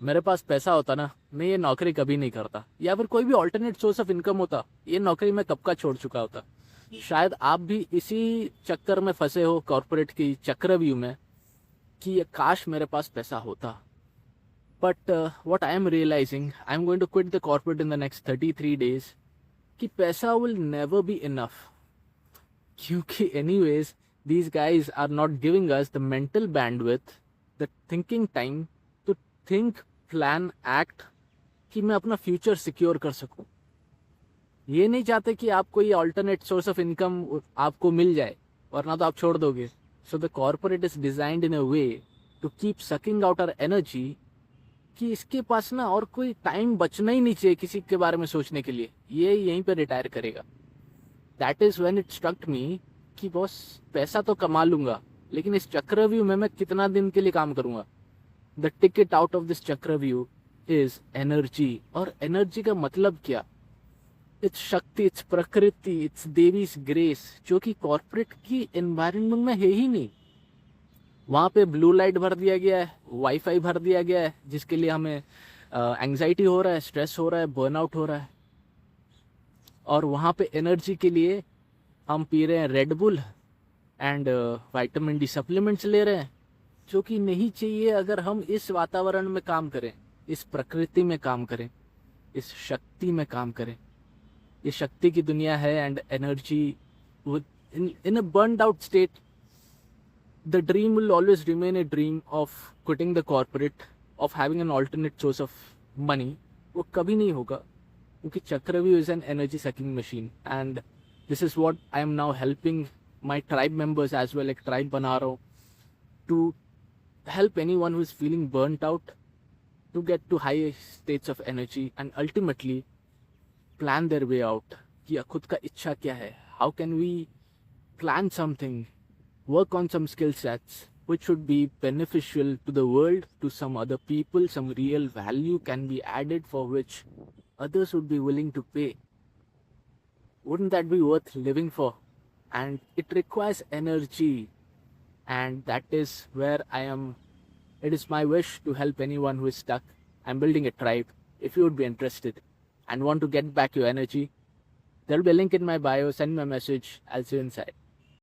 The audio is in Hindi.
मेरे पास पैसा होता ना, मैं ये नौकरी कभी नहीं करता, या फिर कोई भी ऑल्टरनेट सोर्स ऑफ इनकम होता, ये नौकरी मैं कब का छोड़ चुका होता। शायद आप भी इसी चक्कर में फंसे हो, कॉर्पोरेट की चक्रव्यूह में, कि ये काश मेरे पास पैसा होता। But what I am realizing, I am going to quit the corporate in the next 33 days, कि paisa will never be enough. क्योंकि anyways these guys are not giving us the mental bandwidth, the thinking time to think, plan, act, कि मैं अपना फ्यूचर सिक्योर कर सकूं। ये नहीं चाहते कि आपको ये अल्टरनेट सोर्स ऑफ इनकम आपको मिल जाए, वरना तो आप छोड़ दोगे। So the corporate is designed in a way to keep sucking out our energy, कि इसके पास ना और कोई टाइम बचना ही नहीं चाहिए किसी के बारे में सोचने के लिए, ये यहीं पे रिटायर करेगा। That is when it struck me कि बॉस, पैसा तो कमा लूंगा, लेकिन इस चक्रव्यूह में मैं कितना दिन के लिए काम करूंगा। The ticket out of this चक्रव्यूह इज एनर्जी। और एनर्जी का मतलब क्या? इट्स शक्ति, इट्स प्रकृति, इट्स देवीज ग्रेस, जो कि कॉर्पोरेट की एनवायरनमेंट में है ही नहीं। वहां पे ब्लू लाइट भर दिया गया है, वाईफाई भर दिया गया है, जिसके लिए हमें एंग्जाइटी हो रहा है, स्ट्रेस हो रहा है, बर्नआउट हो रहा है। और वहां पे एनर्जी के लिए हम पी रहे हैं red bull and vitamin D supplements ले रहे हैं, जो कि नहीं चाहिए अगर हम इस वातावरण में काम करें, इस प्रकृति में काम करें, इस शक्ति में काम करें। ये शक्ति की दुनिया है and energy in a burned out state. The dream will always remain a dream of quitting the corporate, of having an alternate source of money. वो कभी नहीं होगा, क्योंकि चक्रव्यूह is an energy sucking machine, and this is what I am now helping my tribe members as well, like tribe बना रहा हूँ, to help anyone who is feeling burnt out to get to high states of energy and ultimately plan their way out, कि खुद का इच्छा क्या है, how can we plan something, work on some skill sets which should be beneficial to the world, to some other people, some real value can be added for which others would be willing to pay. Wouldn't that be worth living for? And it requires energy, and that is where I am. It is my wish to help anyone who is stuck. I'm building a tribe. If you would be interested and want to get back your energy, there will be a link in my bio. Send me a message. I'll see you inside.